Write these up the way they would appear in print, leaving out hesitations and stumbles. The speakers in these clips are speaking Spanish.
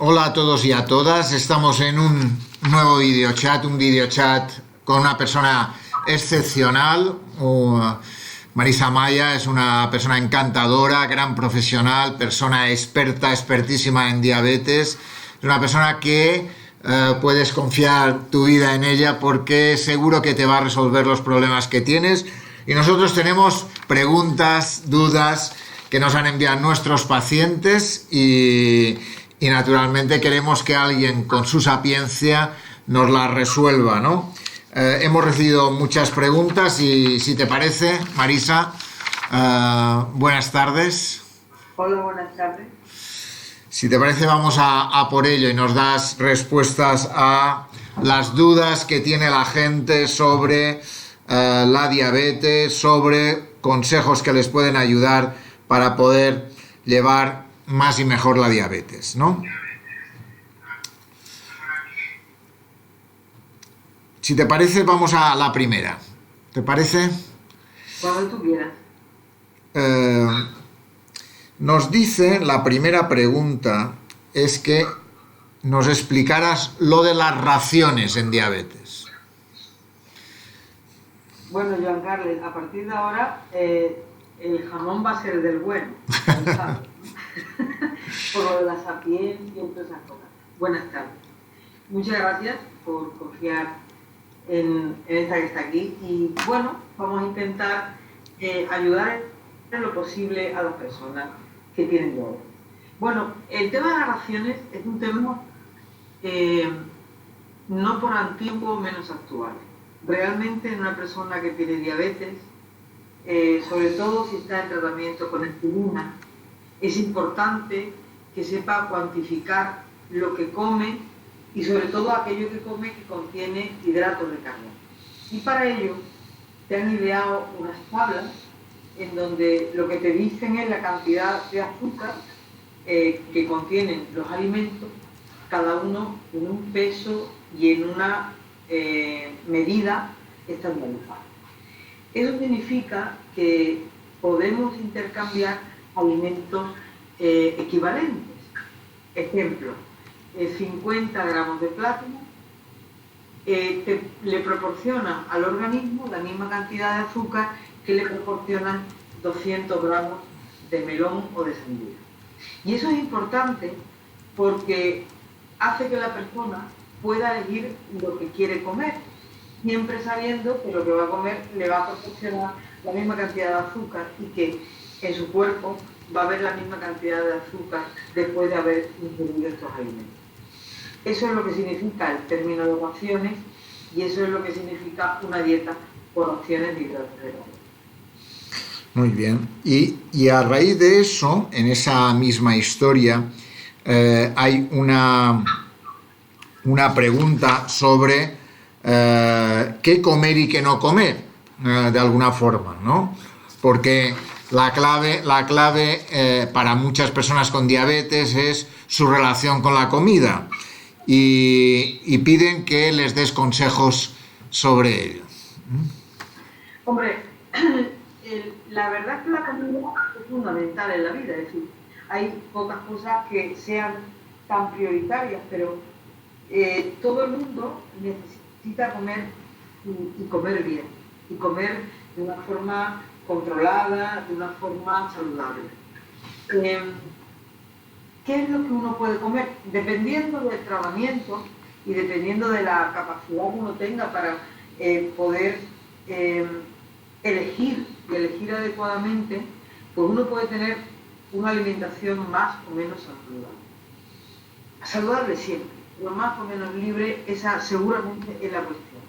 Hola a todos y a todas. Estamos en un nuevo un videochat con una persona excepcional. Marisa Maya es una persona encantadora, gran profesional, persona expertísima en diabetes. Es una persona que puedes confiar tu vida en ella porque seguro que te va a resolver los problemas que tienes. Y nosotros tenemos preguntas, dudas que nos han enviado nuestros pacientes y naturalmente queremos que alguien con su sapiencia nos las resuelva, ¿no? Hemos recibido muchas preguntas y si te parece, Marisa, buenas tardes. Hola, buenas tardes. Si te parece, vamos a por ello y nos das respuestas a las dudas que tiene la gente sobre la diabetes, sobre consejos que les pueden ayudar para poder llevar más y mejor la diabetes, ¿no? Si te parece, vamos a la primera. ¿Te parece? Cuando tú quieras. Nos dice, la primera pregunta es que nos explicaras lo de las raciones en diabetes. Bueno, Joan Carles, a partir de ahora el jamón va a ser del bueno, ¿sabes? Por lo de la sapiencia y todas esas cosas. Buenas tardes. Muchas gracias por confiar en esta que está aquí y bueno, vamos a intentar ayudar en lo posible a las personas que tienen diabetes. Bueno, el tema de las raciones es un tema no por antiguo menos actual. Realmente en una persona que tiene diabetes, sobre todo si está en tratamiento con insulina, es importante que sepa cuantificar lo que come y sobre todo aquello que come que contiene hidratos de carbono. Y para ello te han ideado unas tablas en donde lo que te dicen es la cantidad de azúcar que contienen los alimentos, cada uno en un peso y en una medida estandarizada. Eso significa que podemos intercambiar alimentos equivalentes. Ejemplo, 50 gramos de plátano le proporcionan al organismo la misma cantidad de azúcar que le proporcionan 200 gramos de melón o de sandía. Y eso es importante porque hace que la persona pueda elegir lo que quiere comer, siempre sabiendo que lo que va a comer le va a proporcionar la misma cantidad de azúcar y que en su cuerpo va a haber la misma cantidad de azúcar después de haber ingerido estos alimentos. Eso es lo que significa el término de raciones y eso es lo que significa una dieta por raciones de hidratos de carbono. Muy bien. Y a raíz de eso, en esa misma historia, hay una pregunta sobre qué comer y qué no comer, de alguna forma, ¿no? Porque la clave para muchas personas con diabetes es su relación con la comida y piden que les des consejos sobre ello. Hombre, la verdad es que la comida es fundamental en la vida, es decir, hay pocas cosas que sean tan prioritarias, pero todo el mundo necesita comer y comer bien, y comer de una forma controlada, de una forma saludable. ¿Qué es lo que uno puede comer? Dependiendo del tratamiento y dependiendo de la capacidad que uno tenga para poder elegir y elegir adecuadamente, pues uno puede tener una alimentación más o menos saludable. Saludable siempre, lo más o menos libre, esa seguramente es la cuestión.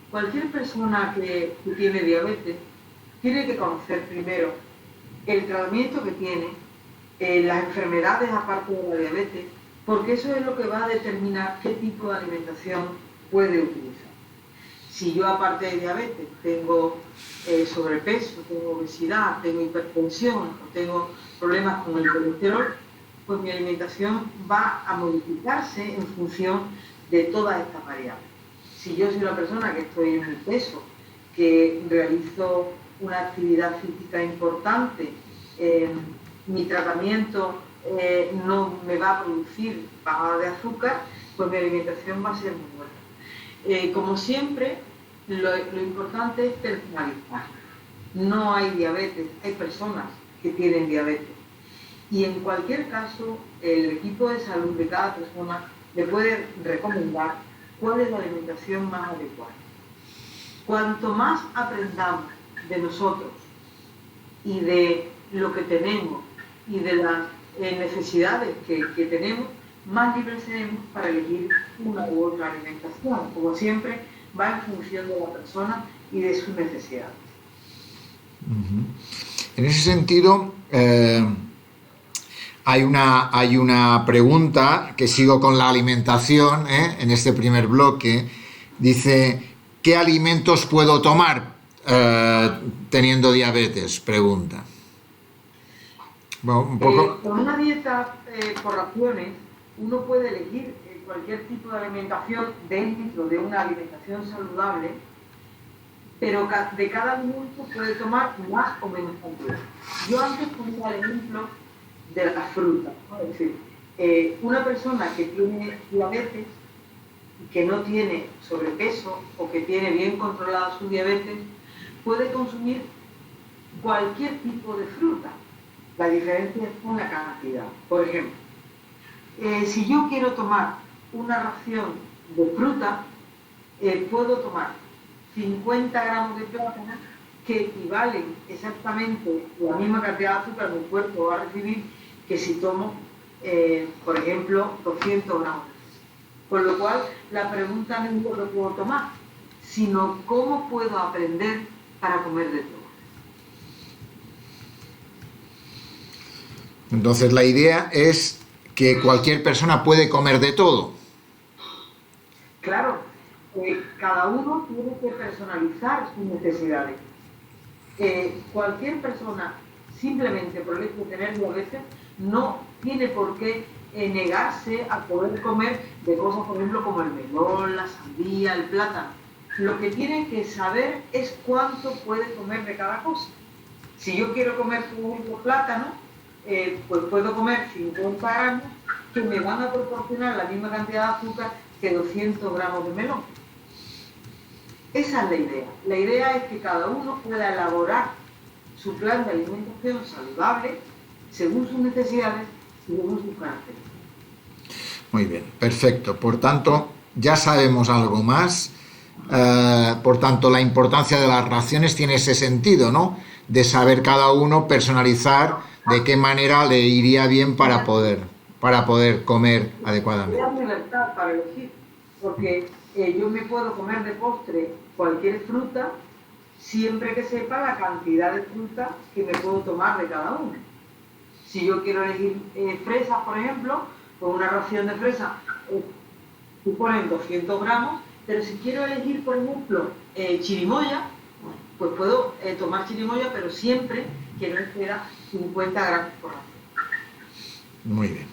Cualquier persona que tiene diabetes tiene que conocer primero el tratamiento que tiene, las enfermedades aparte de la diabetes, porque eso es lo que va a determinar qué tipo de alimentación puede utilizar. Si yo aparte de diabetes tengo sobrepeso, tengo obesidad, tengo hipertensión o tengo problemas con el colesterol, pues mi alimentación va a modificarse en función de todas estas variables. Si yo soy una persona que estoy en el peso, que realizo una actividad física importante, mi tratamiento no me va a producir bajada de azúcar, pues mi alimentación va a ser muy buena. Como siempre, lo importante es personalizar. No hay diabetes, hay personas que tienen diabetes. Y en cualquier caso, el equipo de salud de cada persona le puede recomendar cuál es la alimentación más adecuada. Cuanto más aprendamos de nosotros y de lo que tenemos y de las necesidades que tenemos, más libres seremos para elegir una u otra alimentación. Como siempre, va en función de la persona y de sus necesidades. En ese sentido, hay una pregunta que sigo con la alimentación, en este primer bloque. Dice, ¿qué alimentos puedo tomar teniendo diabetes? Pregunta. Bueno, un poco... Con una dieta por raciones, uno puede elegir cualquier tipo de alimentación dentro de una alimentación saludable, pero de cada alimento puede tomar más o menos cantidad. Yo antes ponía el ejemplo de la fruta, ¿no? Es decir, una persona que tiene diabetes, que no tiene sobrepeso o que tiene bien controlada su diabetes, puede consumir cualquier tipo de fruta. La diferencia es con la cantidad. Por ejemplo, si yo quiero tomar una ración de fruta, puedo tomar 50 gramos de plátano, que equivalen exactamente la misma cantidad de azúcar que mi cuerpo va a recibir que si tomo, por ejemplo, 200 gramos. Con lo cual, la pregunta no es lo que puedo tomar, sino cómo puedo aprender para comer de todo. Entonces, la idea es que cualquier persona puede comer de todo. Claro, cada uno tiene que personalizar sus necesidades. Cualquier persona, simplemente por el hecho de tener diabetes, no tiene por qué negarse a poder comer de cosas, por ejemplo, como el melón, la sandía, el plátano. Lo que tiene que saber es cuánto puede comer de cada cosa. Si yo quiero comer, por ejemplo, plátano, pues puedo comer 50 gramos que me van a proporcionar la misma cantidad de azúcar que 200 gramos de melón. Esa es la idea. La idea es que cada uno pueda elaborar su plan de alimentación saludable según sus necesidades y según sus características. Muy bien, perfecto. Por tanto, ya sabemos algo más. Por tanto, la importancia de las raciones tiene ese sentido, ¿no? De saber cada uno personalizar de qué manera le iría bien para poder comer adecuadamente. Hay libertad para elegir, porque yo me puedo comer de postre cualquier fruta siempre que sepa la cantidad de fruta que me puedo tomar de cada una. Si yo quiero elegir fresas, por ejemplo, con una ración de fresa, suponen 200 gramos, pero si quiero elegir, por ejemplo, chirimoya, pues puedo tomar chirimoya, pero siempre que no exceda 50 gramos por ración. Muy bien.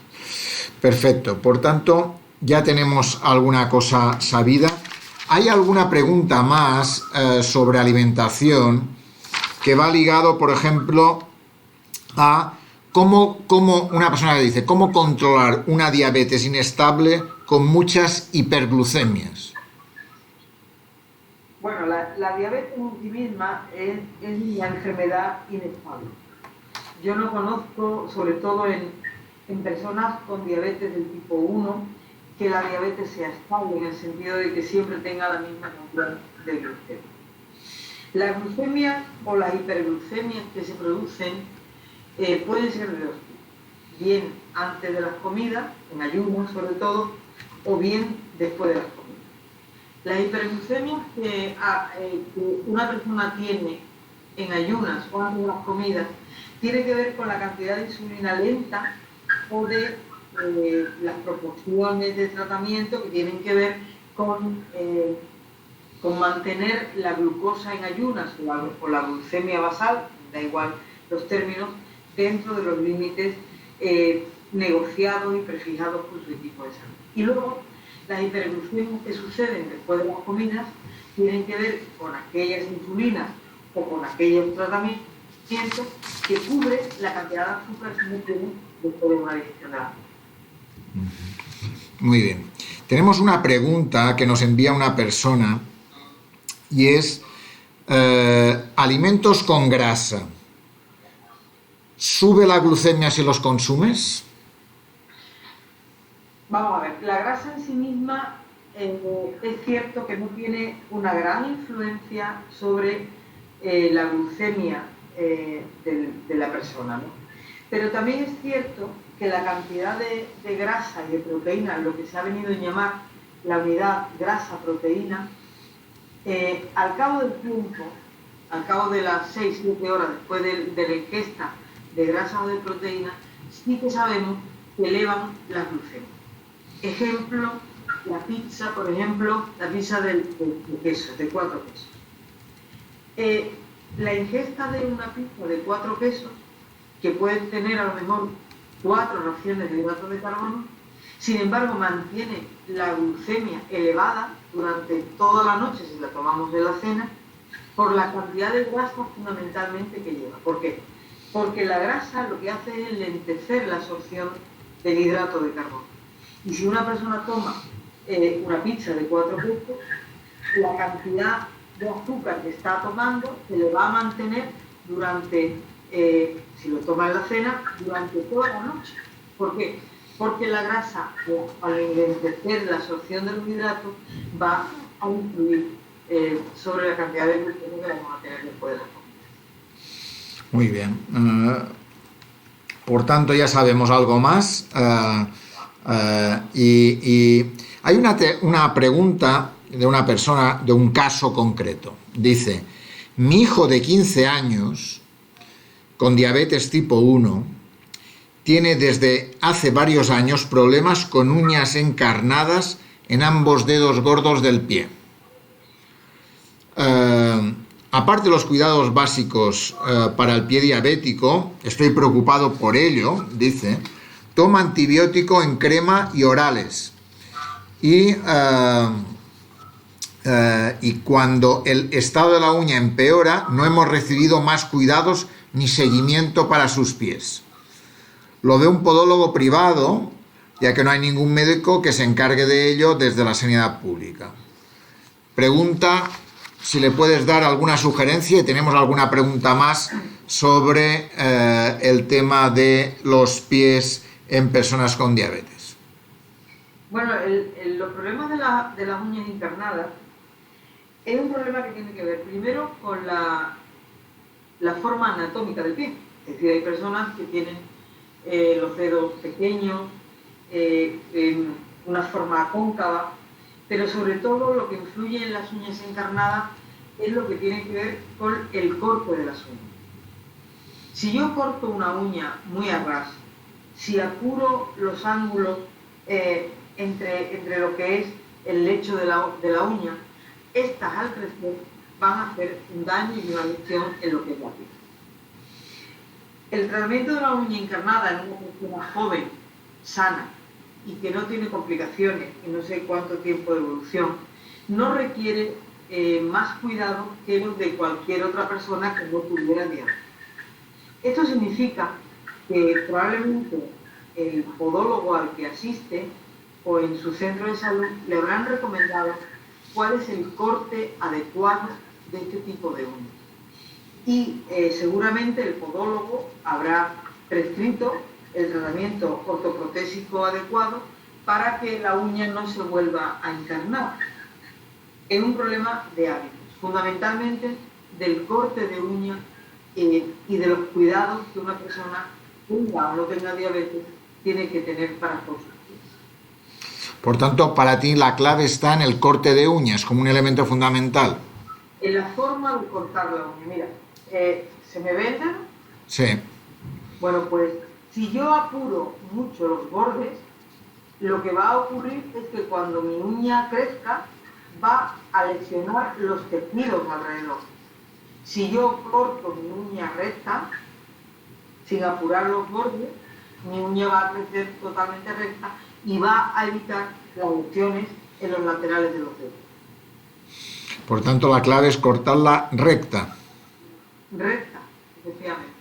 Perfecto. Por tanto, ya tenemos alguna cosa sabida. ¿Hay alguna pregunta más sobre alimentación que va ligado, por ejemplo, a cómo una persona le dice, cómo controlar una diabetes inestable con muchas hiperglucemias? Bueno, la diabetes en sí misma es una enfermedad inestable. Yo no conozco, sobre todo en personas con diabetes del tipo 1, que la diabetes sea estable, en el sentido de que siempre tenga la misma cantidad de glucemia. Las glucemias o las hiperglucemias que se producen pueden ser de dos tipos. Bien antes de las comidas, en ayuno sobre todo, o bien después de las comidas. Las hiperglucemias que una persona tiene en ayunas o antes de las comidas tiene que ver con la cantidad de insulina lenta o de las proporciones de tratamiento que tienen que ver con mantener la glucosa en ayunas o la glucemia basal, da igual los términos, dentro de los límites negociados y prefijados por su equipo de salud. Y luego, las hiperglucemias que suceden después de las comidas tienen que ver con aquellas insulinas o con aquellos tratamientos que cubre la cantidad de azúcar que uno tiene después de una digestión de la comida. Muy bien. Tenemos una pregunta que nos envía una persona y es alimentos con grasa. ¿Sube la glucemia si los consumes? Vamos a ver, la grasa en sí misma es cierto que no tiene una gran influencia sobre la glucemia de la persona, ¿no? Pero también es cierto que la cantidad de grasa y de proteína, lo que se ha venido a llamar la unidad grasa-proteína, al cabo del tiempo, al cabo de las 6-7 horas después de la ingesta de grasa o de proteína, sí que sabemos que elevan las glucemias. Ejemplo, la pizza, por ejemplo, la pizza de queso, de 4 quesos. La ingesta de una pizza de 4 quesos, que puede tener a lo mejor 4 raciones de hidratos de carbono, sin embargo mantiene la glucemia elevada durante toda la noche si la tomamos de la cena, por la cantidad de grasa fundamentalmente que lleva. ¿Por qué? Porque la grasa lo que hace es lentecer la absorción del hidrato de carbono. Y si una persona toma una pizza de 4 quesos, la cantidad de azúcar que está tomando se le va a mantener durante, si lo toma en la cena, durante toda la noche. ¿Por qué? Porque la grasa, al lentecer la absorción de los hidratos, va a influir sobre la cantidad de glucemia que vamos a tener después de la comida. Muy bien. Por tanto, ya sabemos algo más. Y hay una pregunta de una persona, de un caso concreto. Dice, mi hijo de 15 años, con diabetes tipo 1, tiene desde hace varios años problemas con uñas encarnadas en ambos dedos gordos del pie. Aparte de los cuidados básicos para el pie diabético, estoy preocupado por ello, dice, toma antibiótico en crema y orales. Y cuando el estado de la uña empeora, no hemos recibido más cuidados ni seguimiento para sus pies. Lo ve un podólogo privado, ya que no hay ningún médico que se encargue de ello desde la sanidad pública. Pregunta si le puedes dar alguna sugerencia, y tenemos alguna pregunta más sobre el tema de los pies en personas con diabetes. Bueno, los problemas de las uñas encarnadas es un problema que tiene que ver primero con la forma anatómica del pie. Es decir, hay personas que tienen los dedos pequeños, en una forma cóncava, pero sobre todo lo que influye en las uñas encarnadas es lo que tiene que ver con el corte de las uñas. Si yo corto una uña muy a ras, si apuro los ángulos entre lo que es el lecho de la uña, estas al crecer van a hacer un daño y una lesión en lo que es la piel. El tratamiento de la uña encarnada en una persona joven, sana y que no tiene complicaciones y no sé cuánto tiempo de evolución, no requiere más cuidado que los de cualquier otra persona que no tuviera diabetes. Esto significa que probablemente el podólogo al que asiste o en su centro de salud le habrán recomendado cuál es el corte adecuado de este tipo de uñas. Y seguramente el podólogo habrá prescrito el tratamiento ortoprotésico adecuado para que la uña no se vuelva a encarnar. Es un problema de hábitos, fundamentalmente del corte de uña y de los cuidados que una persona, tenga o no tenga diabetes, tiene que tener para con sus pies. Por tanto, para ti la clave está en el corte de uñas como un elemento fundamental. En la forma de cortar la uña. Mira, ¿se me ven? Sí. Bueno, pues si yo apuro mucho los bordes, lo que va a ocurrir es que cuando mi uña crezca, va a lesionar los tejidos alrededor. Si yo corto mi uña recta, sin apurar los bordes, mi uña va a crecer totalmente recta y va a evitar las lesiones en los laterales de los dedos. Por tanto, la clave es cortarla recta. Recta, efectivamente.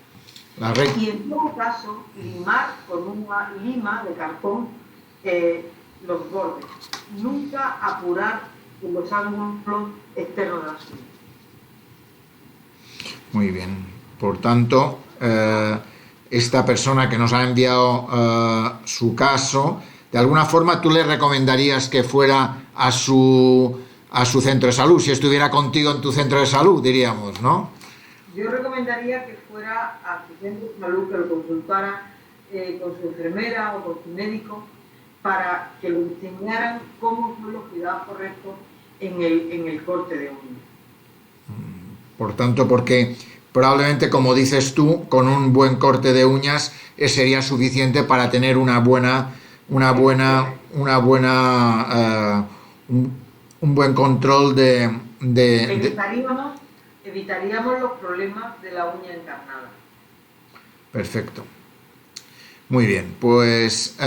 La recta. Y en todo caso, limar con una lima de cartón los bordes. Nunca apurar los ángulos externos de las uñas. Muy bien. Por tanto, esta persona que nos ha enviado su caso, de alguna forma tú le recomendarías que fuera a su centro de salud, si estuviera contigo en tu centro de salud, diríamos, ¿no? Yo recomendaría que fuera a su centro de salud, que lo consultara con su enfermera o con su médico, para que le enseñaran cómo son los cuidados correctos en el corte de uñas. Por tanto, porque probablemente, como dices tú, con un buen corte de uñas sería suficiente para tener un buen control Evitaríamos los problemas de la uña encarnada. Perfecto. Muy bien, pues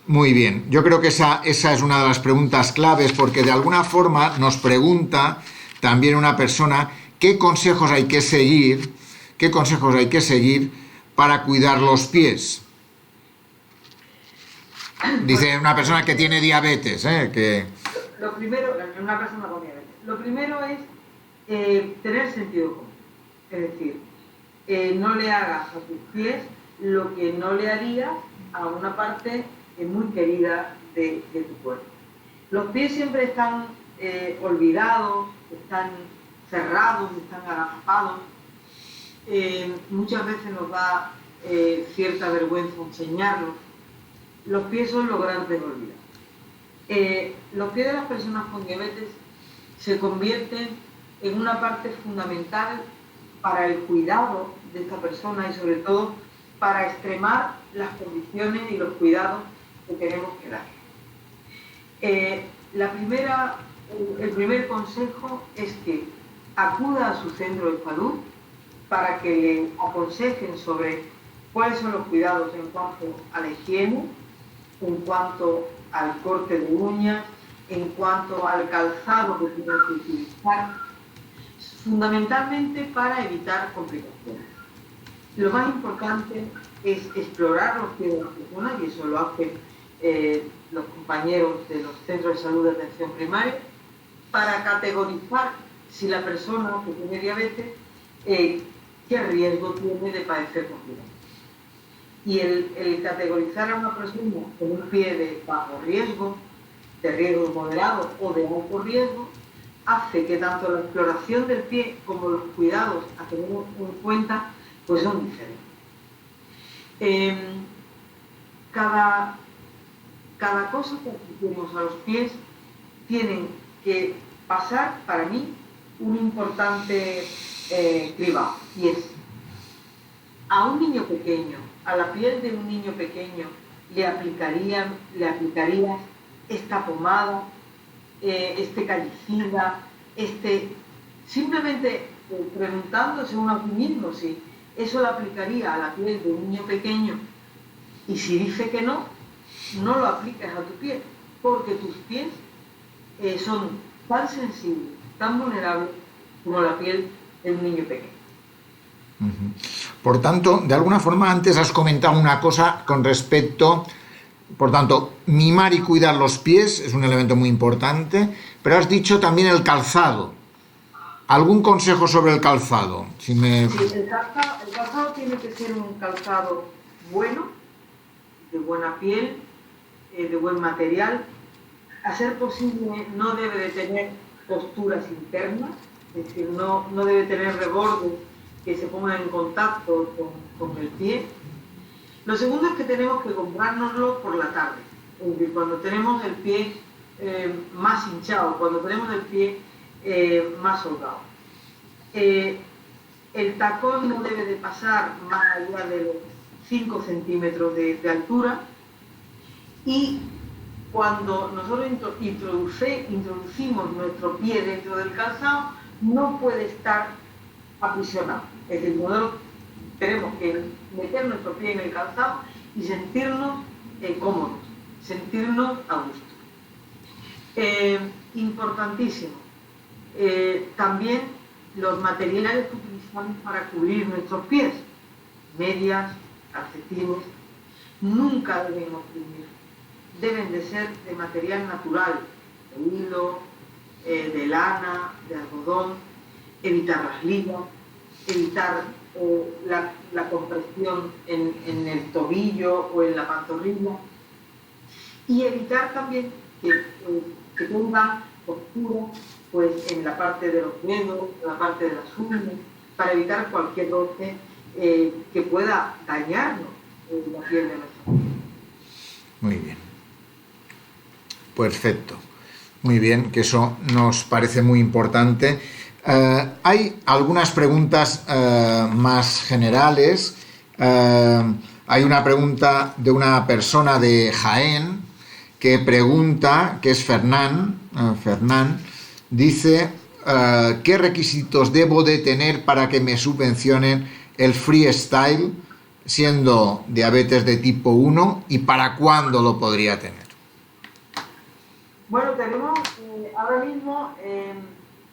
muy bien. Yo creo que esa es una de las preguntas claves, porque de alguna forma nos pregunta también una persona qué consejos hay que seguir para cuidar los pies. Dice una persona que tiene diabetes, Lo primero, una persona con diabetes. Lo primero es tener sentido común. Es decir, no le hagas a tus pies lo que no le harías a una parte muy querida de tu cuerpo. Los pies siempre están olvidados, están cerrados, están agazapados. Muchas veces nos da cierta vergüenza enseñarlos. Los pies son los grandes olvidados. Los pies de las personas con diabetes se convierten en una parte fundamental para el cuidado de esta persona y sobre todo para extremar las condiciones y los cuidados que tenemos que dar. El primer consejo es que acuda a su centro de salud para que le aconsejen sobre cuáles son los cuidados en cuanto a la higiene, en cuanto al corte de uñas, en cuanto al calzado que tienen que utilizar, fundamentalmente para evitar complicaciones. Lo más importante es explorar los pies de las personas, y eso lo hacen los compañeros de los centros de salud de atención primaria, para categorizar si la persona que tiene diabetes, qué riesgo tiene de padecer complicaciones. Y el categorizar a una persona con un pie de bajo riesgo, de riesgo moderado o de alto riesgo, hace que tanto la exploración del pie como los cuidados a tener en cuenta pues son diferentes. Cada cosa que hacemos a los pies tienen que pasar, para mí, un importante cribado, y es a un niño pequeño, a la piel de un niño pequeño, le aplicarías esta pomada, este calicida, simplemente preguntándose uno a sí mismo si eso lo aplicaría a la piel de un niño pequeño, y si dice que no, no lo apliques a tu piel, porque tus pies son tan sensibles, tan vulnerables como la piel de un niño pequeño. Por tanto, de alguna forma antes has comentado una cosa con respecto, por tanto, mimar y cuidar los pies es un elemento muy importante, pero has dicho también el calzado. ¿Algún consejo sobre el calzado? Sí, el calzado tiene que ser un calzado bueno, de buena piel, de buen material. A ser posible, no debe de tener posturas internas, es decir, no debe tener rebordes que se pongan en contacto con el pie. Lo segundo es que tenemos que comprárnoslo por la tarde, es decir, cuando tenemos el pie más hinchado, cuando tenemos el pie más holgado. El tacón no debe de pasar más allá de los 5 centímetros de altura, y cuando nosotros introducimos nuestro pie dentro del calzado, no puede estar aprisionado. Es decir, nosotros tenemos que meter nuestro pie en el calzado y sentirnos cómodos, sentirnos a gusto. Importantísimo, también los materiales que utilizamos para cubrir nuestros pies, medias, calcetines, nunca deben oprimir. Deben de ser de material natural, de hilo, de lana, de algodón, evitar las ligas, evitar la compresión en el tobillo o en la pantorrilla y evitar también que tengan postura pues, en la parte de los dedos, en la parte de las uñas, para evitar cualquier roce que pueda dañarnos la piel de nuestra piel. Muy bien. Perfecto. Muy bien, que eso nos parece muy importante. Hay algunas preguntas más generales. Hay una pregunta de una persona de Jaén que pregunta, que es Fernán, dice, ¿qué requisitos debo de tener para que me subvencionen el freestyle siendo diabetes de tipo 1 y para cuándo lo podría tener? Bueno, tenemos ahora mismo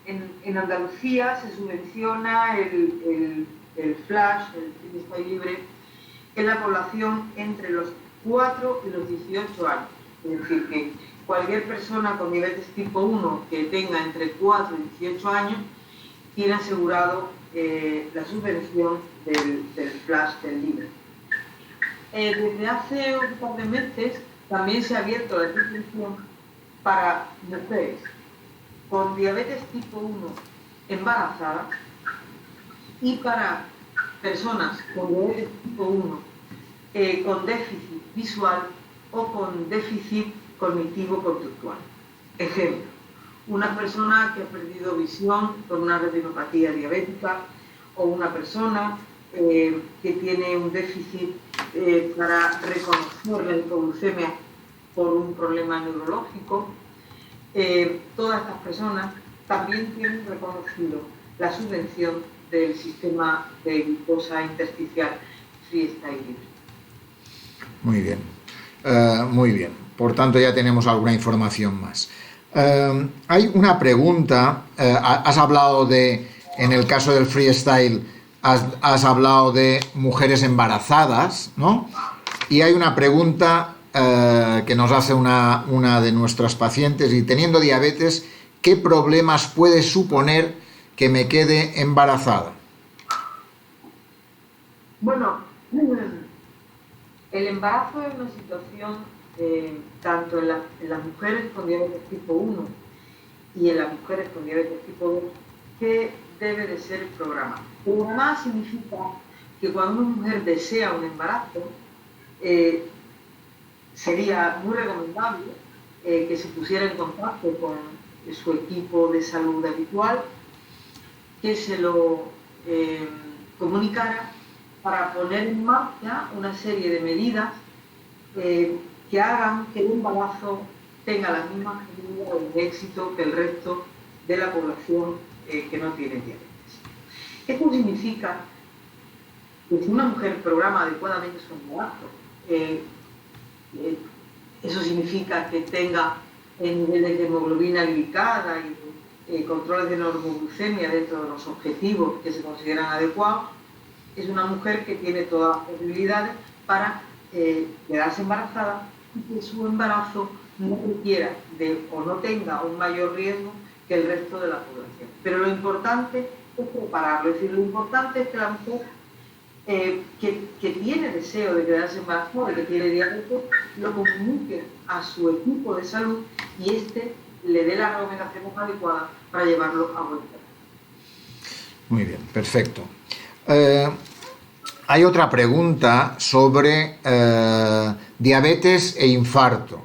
en Andalucía se subvenciona el flash, el freestyle libre, en la población entre los 4 y los 18 años. Es decir, que cualquier persona con diabetes tipo 1 que tenga entre 4 y 18 años tiene asegurado la subvención del flash del libre. Desde hace un par de meses también se ha abierto la subvención para mujeres con diabetes tipo 1 embarazadas y para personas con diabetes tipo 1 con déficit visual o con déficit cognitivo-conductual. Ejemplo, una persona que ha perdido visión por una retinopatía diabética o una persona que tiene un déficit para reconocer la hipoglucemia por un problema neurológico, todas estas personas también tienen reconocido la subvención del sistema de glucosa intersticial freestyle libre. Muy bien, muy bien. Por tanto, ya tenemos alguna información más. Hay una pregunta, has hablado de, en el caso del freestyle, has hablado de mujeres embarazadas, ¿no? Y hay una pregunta que nos hace una de nuestras pacientes, y teniendo diabetes, ¿qué problemas puede suponer que me quede embarazada? Bueno, el embarazo es una situación tanto en las mujeres con diabetes tipo 1 y en las mujeres con diabetes tipo 2 que debe de ser programada. Programada significa que cuando una mujer desea un embarazo, sería muy recomendable que se pusiera en contacto con su equipo de salud habitual, que se lo comunicara para poner en marcha una serie de medidas que hagan que el embarazo tenga las mismas posibilidades de éxito que el resto de la población que no tiene diabetes. Esto significa que si una mujer programa adecuadamente su embarazo, eso significa que tenga niveles de hemoglobina glicada y controles de normoglucemia dentro de los objetivos que se consideran adecuados, es una mujer que tiene todas las posibilidades para quedarse embarazada y que su embarazo no requiera o no tenga un mayor riesgo que el resto de la población. Pero lo importante es prepararlo, es decir, lo importante es que la mujer que tiene deseo de quedarse embarazada, que tiene diabetes, lo comunique a su equipo de salud y le dé las recomendaciones adecuadas para llevarlo a buen término. Muy bien, perfecto. Hay otra pregunta sobre diabetes e infarto.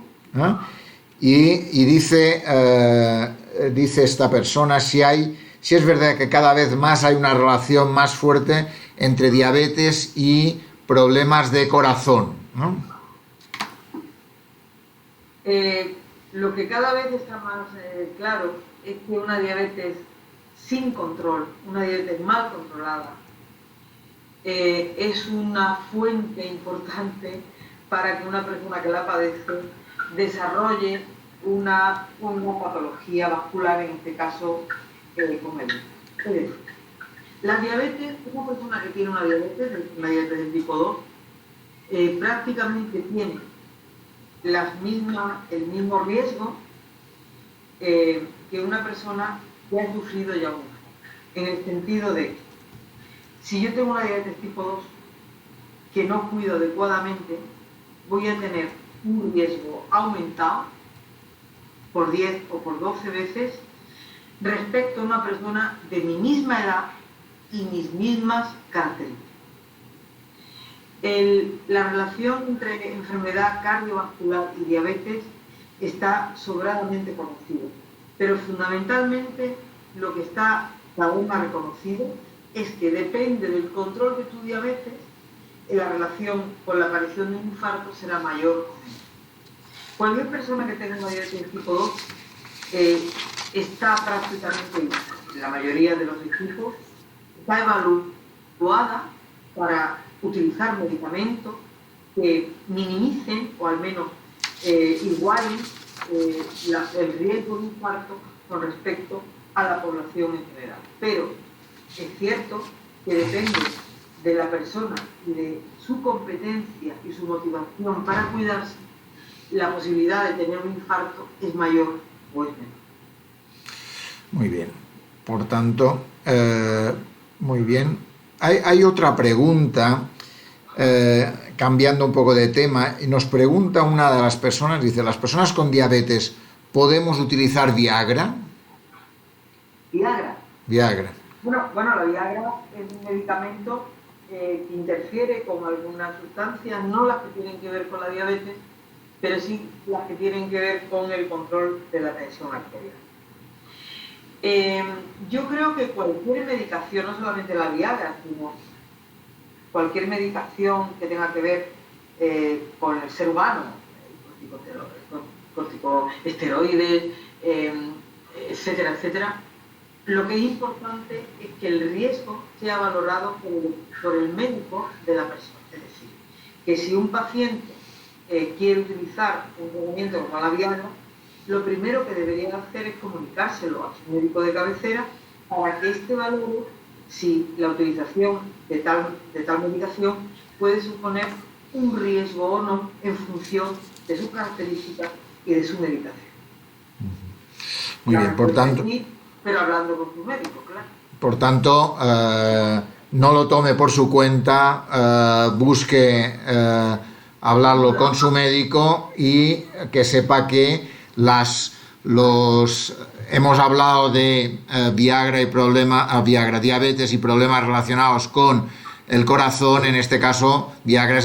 Y dice esta persona si es verdad que cada vez más hay una relación más fuerte entre diabetes y problemas de corazón, ¿no? Lo que cada vez está más claro es que una diabetes sin control, una diabetes mal controlada, es una fuente importante para que una persona que la padece desarrolle una patología vascular, en este caso con el. Es decir, la diabetes, una persona que tiene una diabetes del tipo 2, prácticamente tiene el mismo riesgo que una persona que ha sufrido ya una. En el sentido de que si yo tengo una diabetes tipo 2 que no cuido adecuadamente, voy a tener un riesgo aumentado por 10 o por 12 veces respecto a una persona de mi misma edad y mis mismas características. La relación entre enfermedad cardiovascular y diabetes está sobradamente conocida, pero fundamentalmente lo que está aún más reconocido es que depende del control de tu diabetes, la relación con la aparición de un infarto será mayor o menor. Cualquier persona que tenga una diabetes tipo 2 está prácticamente, la mayoría de los equipos, está evaluada para utilizar medicamentos que minimicen o al menos igualen el riesgo de infarto con respecto a la población en general. Pero es cierto que depende de la persona y de su competencia y su motivación para cuidarse, la posibilidad de tener un infarto es mayor o es menor. Muy bien. Por tanto, muy bien. Hay otra pregunta, cambiando un poco de tema, y nos pregunta una de las personas, dice, ¿las personas con diabetes podemos utilizar Viagra? Viagra. Viagra. Bueno, la Viagra es un medicamento que interfiere con algunas sustancias, no las que tienen que ver con la diabetes, pero sí las que tienen que ver con el control de la tensión arterial. Yo creo que cualquier medicación, no solamente la Viagra, sino cualquier medicación que tenga que ver con el ser humano, corticosteroides, etcétera, etcétera, lo que es importante es que el riesgo sea valorado por el médico de la persona. Es decir, que si un paciente quiere utilizar un tratamiento como la Viagra, lo primero que debería hacer es comunicárselo a su médico de cabecera para que éste valore si la utilización de tal medicación puede suponer un riesgo o no en función de sus características y de su medicación. Muy bien, por tanto... Pero hablando con su médico, claro. Por tanto, no lo tome por su cuenta, busque hablarlo con su médico y que sepa que hemos hablado de Viagra y Viagra, diabetes y problemas relacionados con el corazón. En este caso, Viagra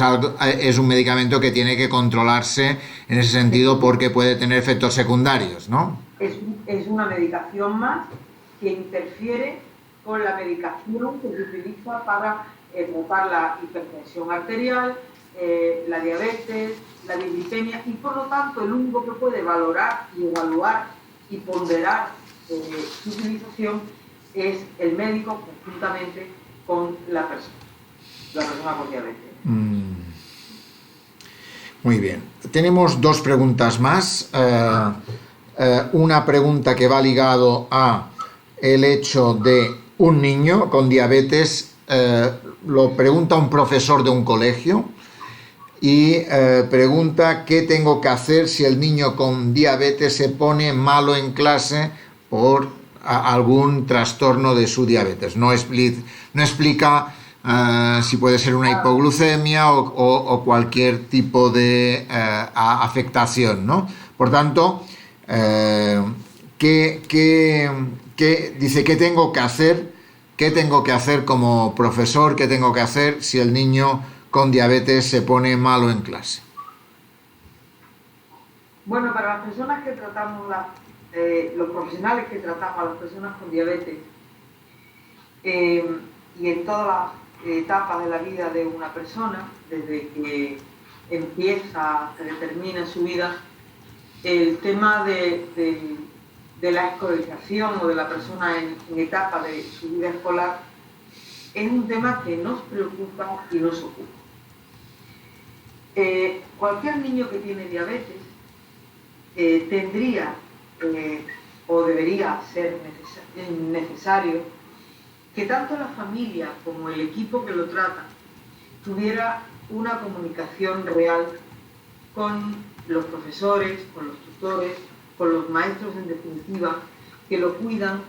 es un medicamento que tiene que controlarse en ese sentido porque puede tener efectos secundarios, ¿no? Es una medicación más que interfiere con la medicación que se utiliza para tratar la hipertensión arterial, la diabetes, la dislipemia, y por lo tanto el único que puede valorar y evaluar y ponderar su utilización es el médico conjuntamente con la persona con diabetes. Muy bien. Tenemos dos preguntas más. Una pregunta que va ligado a el hecho de un niño con diabetes, lo pregunta un profesor de un colegio y pregunta qué tengo que hacer si el niño con diabetes se pone malo en clase por algún trastorno de su diabetes. No explica si puede ser una hipoglucemia o cualquier tipo de afectación, ¿no? Por tanto, dice, ¿qué tengo que hacer? ¿Qué tengo que hacer como profesor? ¿Qué tengo que hacer si el niño con diabetes se pone malo en clase? Bueno, para las personas que tratamos, los profesionales que tratamos a las personas con diabetes y en todas las etapas de la vida de una persona, desde que empieza hasta que termina su vida, el tema de la escolarización o de la persona en etapa de su vida escolar es un tema que nos preocupa y nos ocupa. Cualquier niño que tiene diabetes tendría o debería ser necesario que tanto la familia como el equipo que lo trata tuviera una comunicación real con los profesores, con los tutores, con los maestros en definitiva, que lo cuidan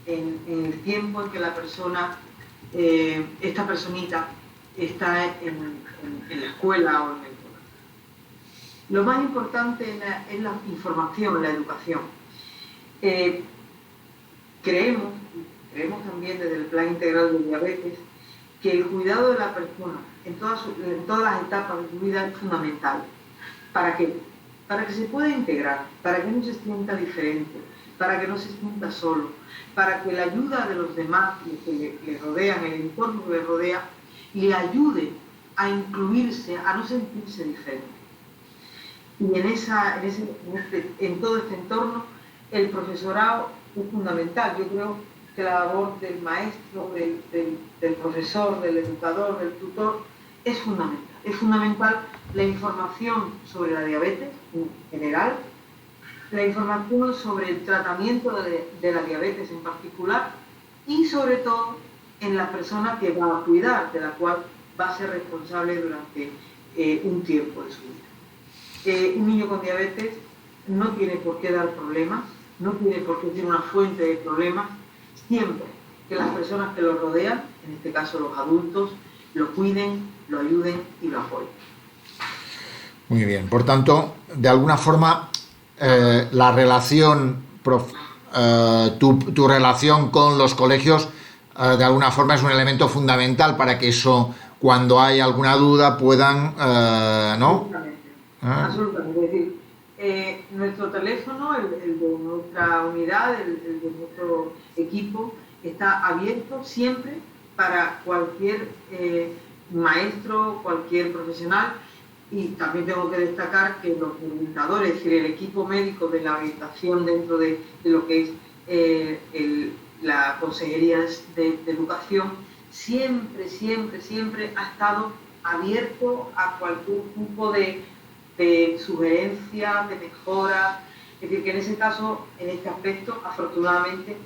en el tiempo en que la persona, esta personita, está en la escuela o en el colegio. Lo más importante es la información, la educación. Creemos también desde el Plan Integral de Diabetes que el cuidado de la persona en todas las etapas de su vida es fundamental. ¿Para qué? Para que se pueda integrar, para que no se sienta diferente, para que no se sienta solo, para que la ayuda de los demás, los que le rodean, el entorno que le rodea, le ayude a incluirse, a no sentirse diferente. Y en todo este entorno, el profesorado es fundamental. Yo creo que la labor del maestro, del profesor, del educador, del tutor, es fundamental. Es fundamental la información sobre la diabetes en general, la información sobre el tratamiento de la diabetes en particular y sobre todo en la persona que va a cuidar, de la cual va a ser responsable durante un tiempo de su vida. Un niño con diabetes no tiene por qué dar problemas, no tiene por qué ser una fuente de problemas, siempre que las personas que lo rodean, en este caso los adultos, lo cuiden, lo ayuden y lo apoyen. Muy bien, por tanto, de alguna forma, la relación, tu relación con los colegios, de alguna forma es un elemento fundamental para que eso, cuando hay alguna duda, puedan, ¿no? Absolutamente, absolutamente. Es decir, nuestro teléfono, el de nuestra unidad, el de nuestro equipo, está abierto siempre para cualquier maestro, cualquier profesional. Y también tengo que destacar que los orientadores, es decir, el equipo médico de la orientación dentro de lo que es la Consejería de Educación, siempre ha estado abierto a cualquier tipo de sugerencia, de mejora. Es decir, que en ese caso, en este aspecto, afortunadamente,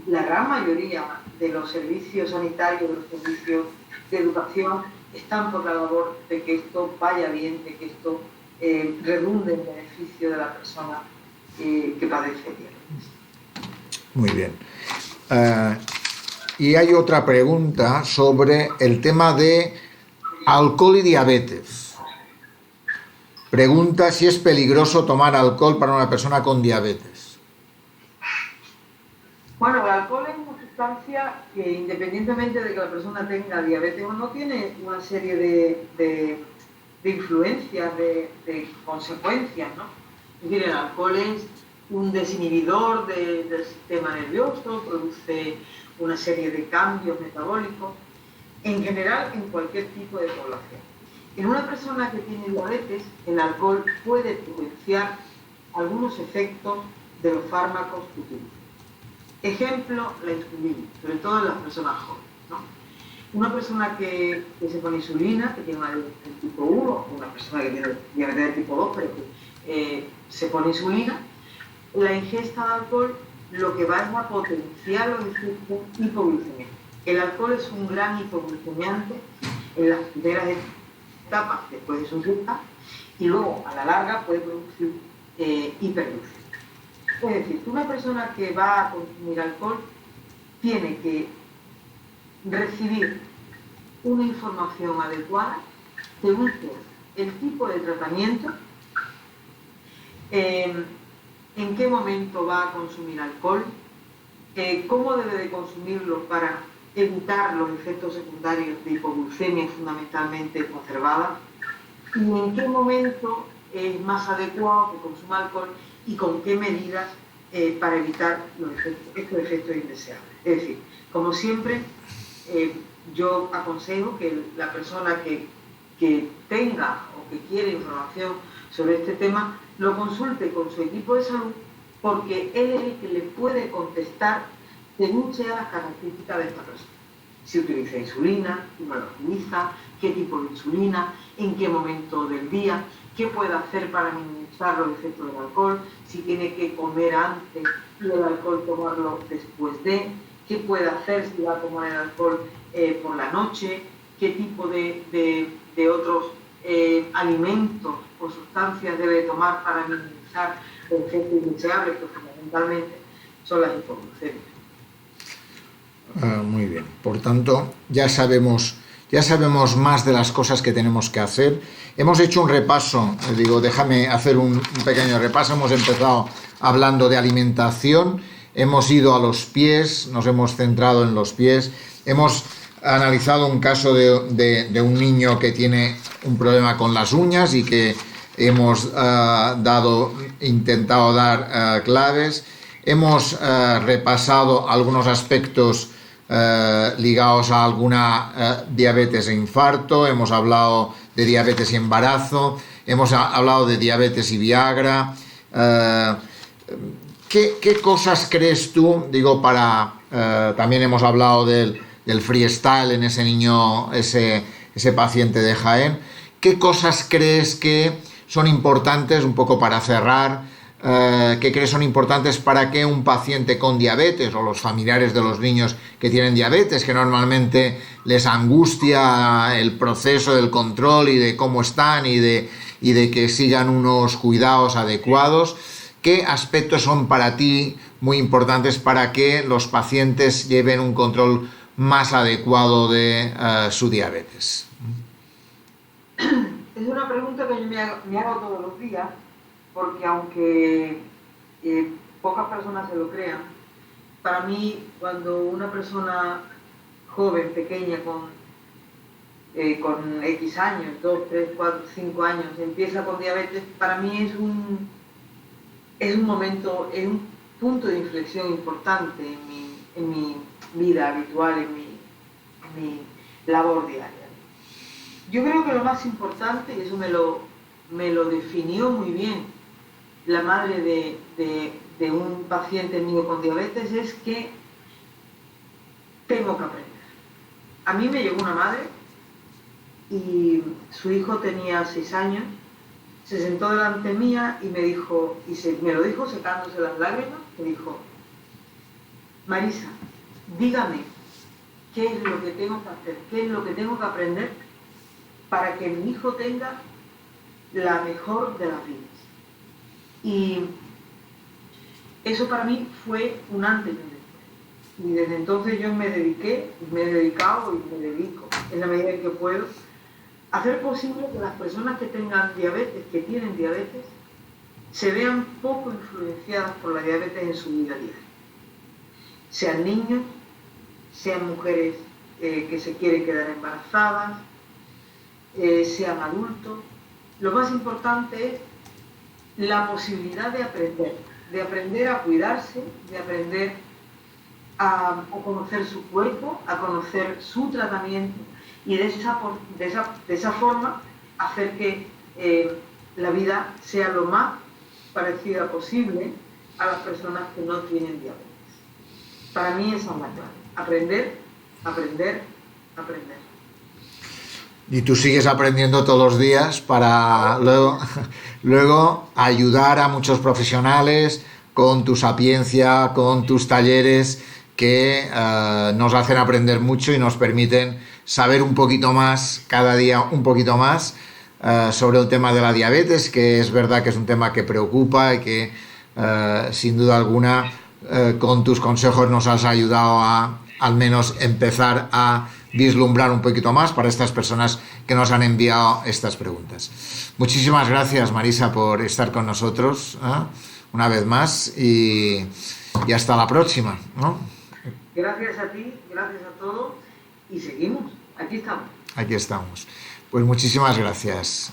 la gran mayoría de los servicios sanitarios, de los servicios de educación, están por la labor de que esto vaya bien, de que esto redunde en beneficio de la persona que padece diabetes. Muy bien. Y hay otra pregunta sobre el tema de alcohol y diabetes. Pregunta si es peligroso tomar alcohol para una persona con diabetes. Bueno, el alcohol es una sustancia que, independientemente de que la persona tenga diabetes o no, tiene una serie de influencias, de consecuencias, ¿no? Es decir, el alcohol es un desinhibidor del sistema nervioso, produce una serie de cambios metabólicos, en general en cualquier tipo de población. En una persona que tiene diabetes, el alcohol puede potenciar algunos efectos de los fármacos que utiliza. Ejemplo, la insulina, sobre todo en las personas jóvenes, ¿no? Una persona que se pone insulina, que tiene una diabetes tipo 1, una persona que tiene diabetes tipo 2, pero que se pone insulina, la ingesta de alcohol lo que va es a potenciar los efectos hipoglucemiantes. El alcohol es un gran hipoglucemiante en las primeras etapas después de su ingesta y luego a la larga puede producir hiperglucemia. Es decir, una persona que va a consumir alcohol tiene que recibir una información adecuada según el tipo de tratamiento, en qué momento va a consumir alcohol, cómo debe de consumirlo para evitar los efectos secundarios de hipoglucemia fundamentalmente exacerbada, y en qué momento es más adecuado que consuma alcohol y con qué medidas para evitar estos efectos indeseables. Es decir, como siempre, yo aconsejo que la persona que tenga o que quiere información sobre este tema lo consulte con su equipo de salud, porque él es el que le puede contestar según sean las características de esta persona. Si utiliza insulina, si no la utiliza, qué tipo de insulina, en qué momento del día, qué puede hacer para minimizar los efectos del alcohol, si tiene que comer antes y el alcohol tomarlo después de, qué puede hacer si va a tomar el alcohol por la noche, qué tipo de otros alimentos o sustancias debe tomar para minimizar el efecto indeseable, que fundamentalmente son las hipoglucemias. Muy bien. Por tanto, ya sabemos más de las cosas que tenemos que hacer. Hemos hecho un repaso, déjame hacer un pequeño repaso. Hemos empezado hablando de alimentación, hemos ido a los pies, nos hemos centrado en los pies, hemos analizado un caso de un niño que tiene un problema con las uñas y que hemos intentado dar claves. Hemos repasado algunos aspectos ligados a alguna diabetes e infarto. Hemos hablado de diabetes y embarazo. Hemos hablado de diabetes y Viagra. ¿Qué cosas crees tú? También hemos hablado del freestyle en ese niño, ese paciente de Jaén. ¿Qué cosas crees que son importantes, un poco para cerrar, qué crees son importantes para que un paciente con diabetes o los familiares de los niños que tienen diabetes, que normalmente les angustia el proceso del control y de cómo están y de que sigan unos cuidados adecuados, qué aspectos son para ti muy importantes para que los pacientes lleven un control más adecuado de su diabetes? Es una pregunta que yo me hago todos los días, porque aunque pocas personas se lo crean, para mí cuando una persona joven, pequeña, con X años, 2, 3, 4, 5 años, empieza con diabetes, para mí es un momento, es un punto de inflexión importante en mi vida habitual, en mi labor diaria. Yo creo que lo más importante, y eso me lo definió muy bien la madre de un paciente mío con diabetes, es que tengo que aprender. A mí me llegó una madre y su hijo tenía 6 años, se sentó delante mía y me dijo, me lo dijo secándose las lágrimas, me dijo: Marisa, dígame qué es lo que tengo que hacer, qué es lo que tengo que aprender para que mi hijo tenga la mejor de las vidas. Y eso para mí fue un antes y un después. Y desde entonces yo me he dedicado y me dedico, en la medida en que puedo, a hacer posible que las personas que tengan diabetes, que tienen diabetes, se vean poco influenciadas por la diabetes en su vida diaria. Sean niños, sean mujeres que se quieren quedar embarazadas, sean adultos. Lo más importante es la posibilidad de aprender a cuidarse, de aprender a conocer su cuerpo, a conocer su tratamiento y de esa forma hacer que la vida sea lo más parecida posible a las personas que no tienen diabetes. Para mí esa es la clave: aprender, aprender, aprender. Y tú sigues aprendiendo todos los días para luego ayudar a muchos profesionales con tu sapiencia, con tus talleres que nos hacen aprender mucho y nos permiten saber un poquito más, cada día un poquito más, sobre el tema de la diabetes, que es verdad que es un tema que preocupa y que sin duda alguna con tus consejos nos has ayudado a al menos empezar a vislumbrar un poquito más para estas personas que nos han enviado estas preguntas. Muchísimas gracias, Marisa, por estar con nosotros una vez más y hasta la próxima, ¿no? Gracias a ti, gracias a todos y seguimos, aquí estamos. Aquí estamos. Pues muchísimas gracias.